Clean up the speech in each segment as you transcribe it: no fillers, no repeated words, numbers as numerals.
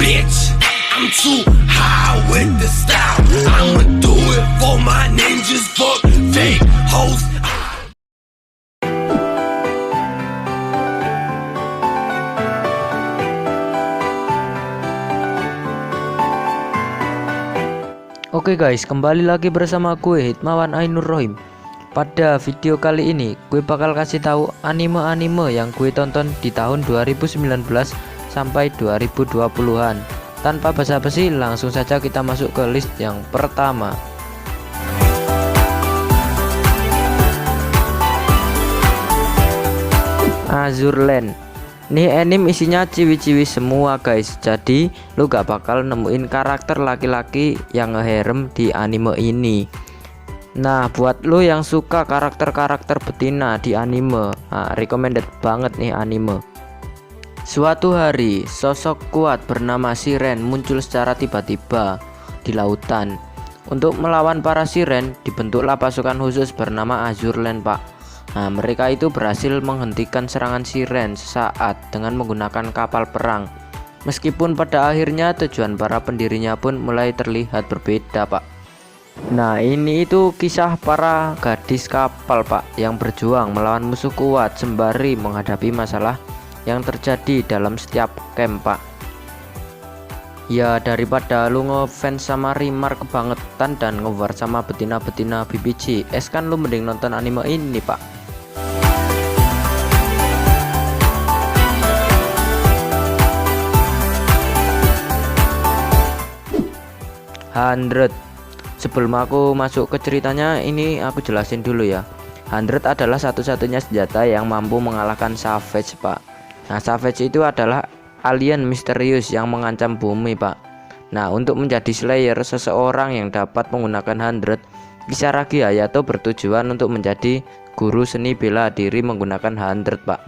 bitch. I'm too high with the style. I'ma do it for my ninjas. Fuck fake hoes. Oke guys, kembali lagi bersama gue Hitmawan Ainur Rohim. Pada video kali ini gue bakal kasih tahu anime-anime yang gue tonton di tahun 2019 sampai 2020-an. Tanpa basa-basi, langsung saja kita masuk ke list yang pertama. Azur Lane. Nih anime isinya ciwi-ciwi semua guys. Jadi lu gak bakal nemuin karakter laki-laki yang ngeharem di anime ini. Nah, buat lu yang suka karakter-karakter betina di anime, recommended banget nih anime. Suatu hari, sosok kuat bernama Siren muncul secara tiba-tiba di lautan. Untuk melawan para Siren, dibentuklah pasukan khusus bernama Azur Lane, Pak. Nah, mereka itu berhasil menghentikan serangan Siren sesaat dengan menggunakan kapal perang. Meskipun pada akhirnya tujuan para pendirinya pun mulai terlihat berbeda, Pak. Nah, ini itu kisah para gadis kapal, Pak, yang berjuang melawan musuh kuat sembari menghadapi masalah yang terjadi dalam setiap camp, Pak. Ya, daripada lu ngefans sama Rimar kebangetan dan ngewar sama betina-betina BBG, kan lu mending nonton anime ini, Pak. 100. Sebelum aku masuk ke ceritanya, ini aku jelasin dulu ya. 100 adalah satu-satunya senjata yang mampu mengalahkan Savage, Pak. Nah, Savage itu adalah alien misterius yang mengancam bumi, Pak. Nah, untuk menjadi Slayer seseorang yang dapat menggunakan 100, Kisaragi Hayato bertujuan untuk menjadi guru seni bela diri menggunakan 100, Pak.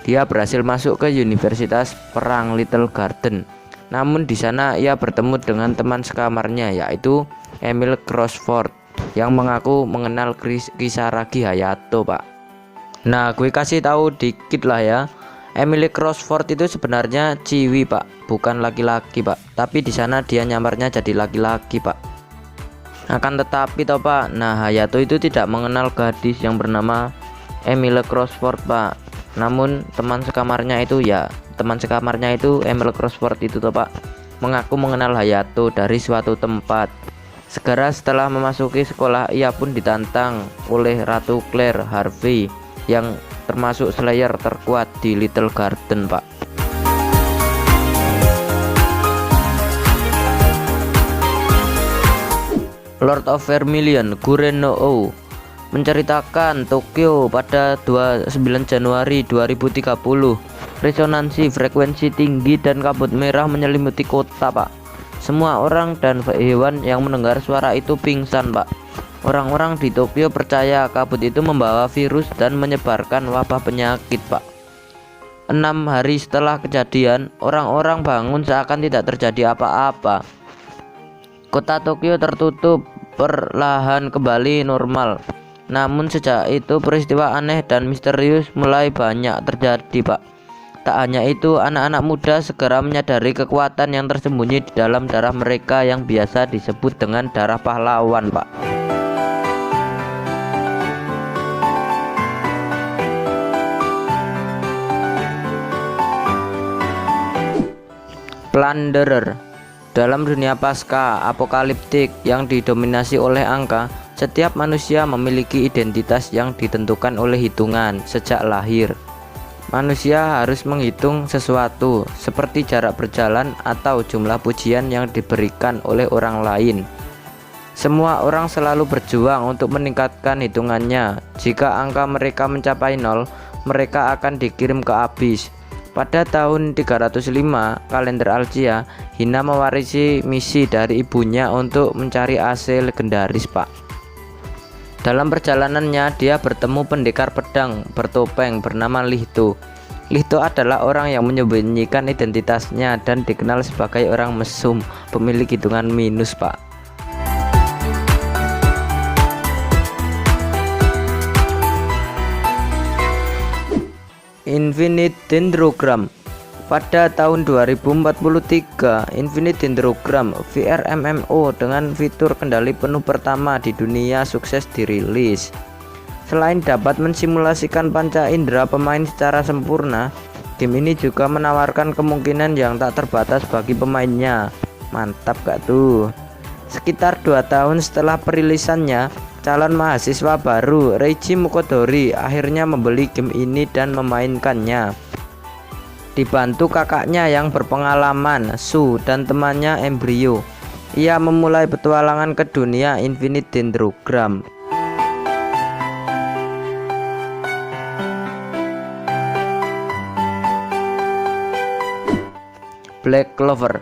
Dia berhasil masuk ke Universitas Perang Little Garden. Namun di sana ia bertemu dengan teman sekamarnya, yaitu Emil Crossford, yang mengaku mengenal Kisaragi Hayato, Pak. Nah, gue kasih tahu dikit lah ya. Emily Crossford itu sebenarnya ciwi, Pak, bukan laki-laki, Pak. Tapi di sana dia nyamarnya jadi laki-laki, Pak. Akan tetapi toh, Pak, nah Hayato itu tidak mengenal gadis yang bernama Emily Crossford, Pak. Namun teman sekamarnya itu Emily Crossford itu toh, Pak, mengaku mengenal Hayato dari suatu tempat. Segera setelah memasuki sekolah, ia pun ditantang oleh Ratu Claire Harvey yang termasuk Slayer terkuat di Little Garden, Pak. Lord of Vermilion Guren no O menceritakan Tokyo pada 29 Januari 2030. Resonansi frekuensi tinggi dan kabut merah menyelimuti kota, Pak. Semua orang dan hewan yang mendengar suara itu pingsan, Pak. Orang-orang di Tokyo percaya kabut itu membawa virus dan menyebarkan wabah penyakit, Pak. 6 hari setelah kejadian, orang-orang bangun seakan tidak terjadi apa-apa. Kota Tokyo tertutup perlahan kembali normal. Namun sejak itu peristiwa aneh dan misterius mulai banyak terjadi, Pak. Tak hanya itu, anak-anak muda segera menyadari kekuatan yang tersembunyi di dalam darah mereka yang biasa disebut dengan darah pahlawan, Pak. Plunderer. Dalam dunia pasca apokaliptik yang didominasi oleh angka, setiap manusia memiliki identitas yang ditentukan oleh hitungan sejak lahir. Manusia harus menghitung sesuatu seperti jarak berjalan atau jumlah pujian yang diberikan oleh orang lain. Semua orang selalu berjuang untuk meningkatkan hitungannya. Jika angka mereka mencapai 0, mereka akan dikirim ke abis. Pada tahun 305 kalender Alcia, Hina mewarisi misi dari ibunya untuk mencari AC legendaris, Pak. Dalam perjalanannya, dia bertemu pendekar pedang bertopeng bernama Lihto. Lihto adalah orang yang menyembunyikan identitasnya dan dikenal sebagai orang mesum, pemilik hitungan minus, Pak. Infinite Dendrogram. Pada tahun 2043, Infinite Dendrogram VR MMO dengan fitur kendali penuh pertama di dunia sukses dirilis. Selain dapat mensimulasikan panca indera pemain secara sempurna, game ini juga menawarkan kemungkinan yang tak terbatas bagi pemainnya. Mantap gak tuh? Sekitar 2 tahun setelah perilisannya, calon mahasiswa baru Reiji Mukodori akhirnya membeli game ini dan memainkannya. Dibantu kakaknya yang berpengalaman, Su, dan temannya Embryo, ia memulai petualangan ke dunia Infinite Dendrogram. Black Clover.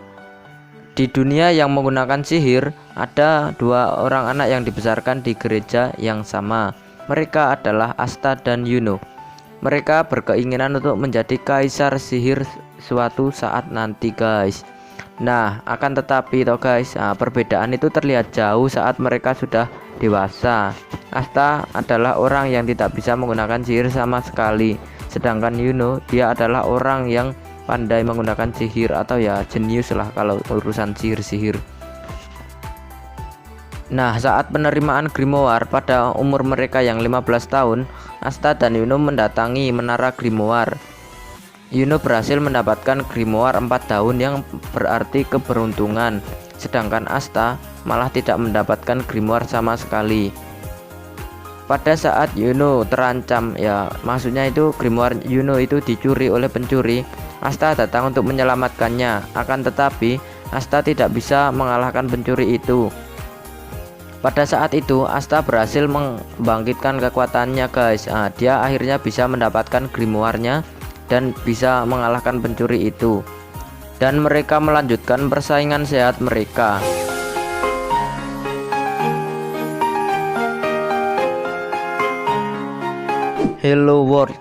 Di dunia yang menggunakan sihir, ada 2 orang anak yang dibesarkan di gereja yang sama. Mereka adalah Asta dan Yuno. Mereka berkeinginan untuk menjadi kaisar sihir suatu saat nanti, guys. Nah, akan tetapi toh guys, perbedaan itu terlihat jauh saat mereka sudah dewasa. Asta adalah orang yang tidak bisa menggunakan sihir sama sekali, sedangkan Yuno, dia adalah orang yang pandai menggunakan sihir, atau ya jenius lah kalau urusan sihir-sihir. Nah, saat penerimaan Grimoire pada umur mereka yang 15 tahun, Asta dan Yuno mendatangi menara Grimoire. Yuno berhasil mendapatkan Grimoire 4 daun yang berarti keberuntungan, sedangkan Asta malah tidak mendapatkan Grimoire sama sekali. Pada saat Yuno terancam, ya maksudnya itu Grimoire Yuno itu dicuri oleh pencuri, Asta datang untuk menyelamatkannya. Akan tetapi Asta tidak bisa mengalahkan pencuri itu. Pada saat itu Asta berhasil membangkitkan kekuatannya, guys. Dia akhirnya bisa mendapatkan grimoire-nya dan bisa mengalahkan pencuri itu. Dan mereka melanjutkan persaingan sehat mereka. Hello World.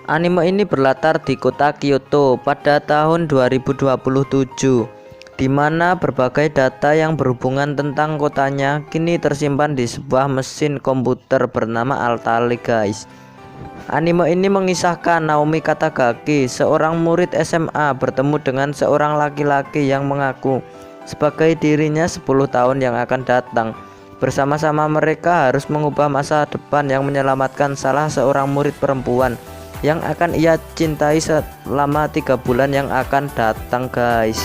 Anime ini berlatar di kota Kyoto pada tahun 2027. Di mana berbagai data yang berhubungan tentang kotanya kini tersimpan di sebuah mesin komputer bernama Altali, guys. Anime ini mengisahkan Naomi Katagaki, seorang murid SMA, bertemu dengan seorang laki-laki yang mengaku sebagai dirinya 10 tahun yang akan datang. Bersama-sama mereka harus mengubah masa depan yang menyelamatkan salah seorang murid perempuan yang akan ia cintai selama 3 bulan yang akan datang, guys.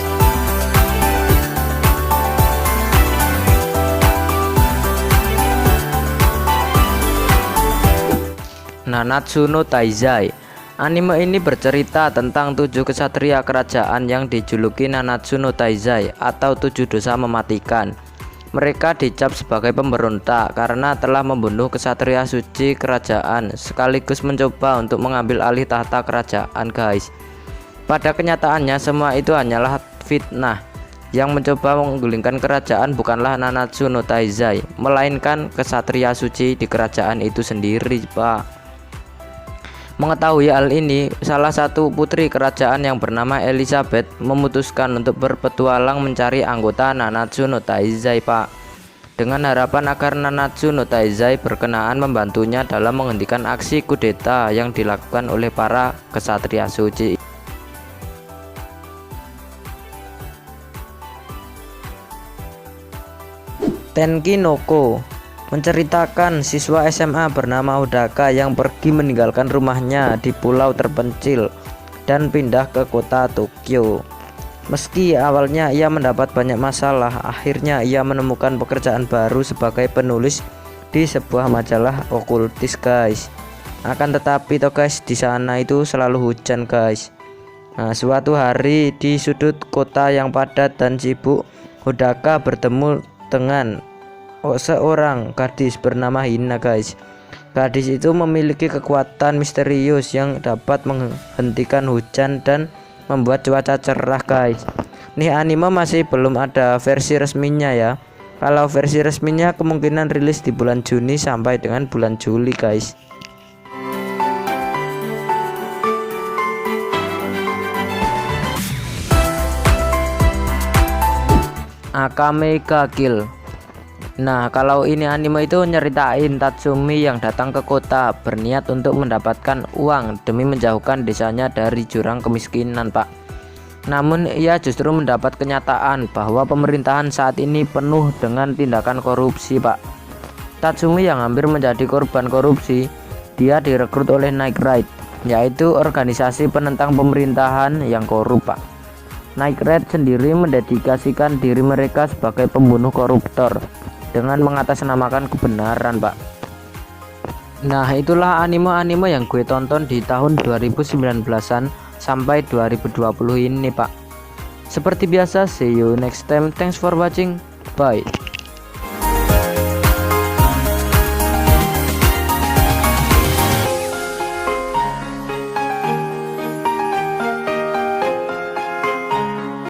Nanatsu no Taizai. Anime ini bercerita tentang 7 kesatria kerajaan yang dijuluki Nanatsu no Taizai atau 7 dosa mematikan. Mereka dicap sebagai pemberontak karena telah membunuh kesatria suci kerajaan sekaligus mencoba untuk mengambil alih tahta kerajaan, guys. Pada kenyataannya semua itu hanyalah fitnah. Yang mencoba menggulingkan kerajaan bukanlah Nanatsu no Taizai, melainkan kesatria suci di kerajaan itu sendiri, Pak. Mengetahui hal ini, salah satu putri kerajaan yang bernama Elizabeth memutuskan untuk berpetualang mencari anggota Nanatsu no Taizai, Pak, dengan harapan agar Nanatsu no Taizai berkenaan membantunya dalam menghentikan aksi kudeta yang dilakukan oleh para kesatria suci. Tenki no Ko menceritakan siswa SMA bernama Hodaka yang pergi meninggalkan rumahnya di pulau terpencil dan pindah ke kota Tokyo. Meski awalnya ia mendapat banyak masalah, akhirnya ia menemukan pekerjaan baru sebagai penulis di sebuah majalah okultis, guys. Akan tetapi toh guys, di sana itu selalu hujan, guys. Nah, suatu hari di sudut kota yang padat dan sibuk, Hodaka bertemu dengan seorang gadis bernama Hina, guys. Gadis itu memiliki kekuatan misterius yang dapat menghentikan hujan dan membuat cuaca cerah, guys. Nih anime masih belum ada versi resminya ya. Kalau versi resminya kemungkinan rilis di bulan Juni sampai dengan bulan Juli, guys. Akame ga Kill. Nah, kalau ini anime itu nyeritain Tatsumi yang datang ke kota berniat untuk mendapatkan uang demi menjauhkan desanya dari jurang kemiskinan, Pak. Namun ia justru mendapat kenyataan bahwa pemerintahan saat ini penuh dengan tindakan korupsi, Pak. Tatsumi yang hampir menjadi korban korupsi, dia direkrut oleh Night Raid, yaitu organisasi penentang pemerintahan yang korup, Pak. Night Raid sendiri mendedikasikan diri mereka sebagai pembunuh koruptor dengan mengatasnamakan kebenaran, Pak. Nah, itulah anime-anime yang gue tonton di tahun 2019-an sampai 2020 ini, Pak. Seperti biasa, see you next time. Thanks for watching. Bye.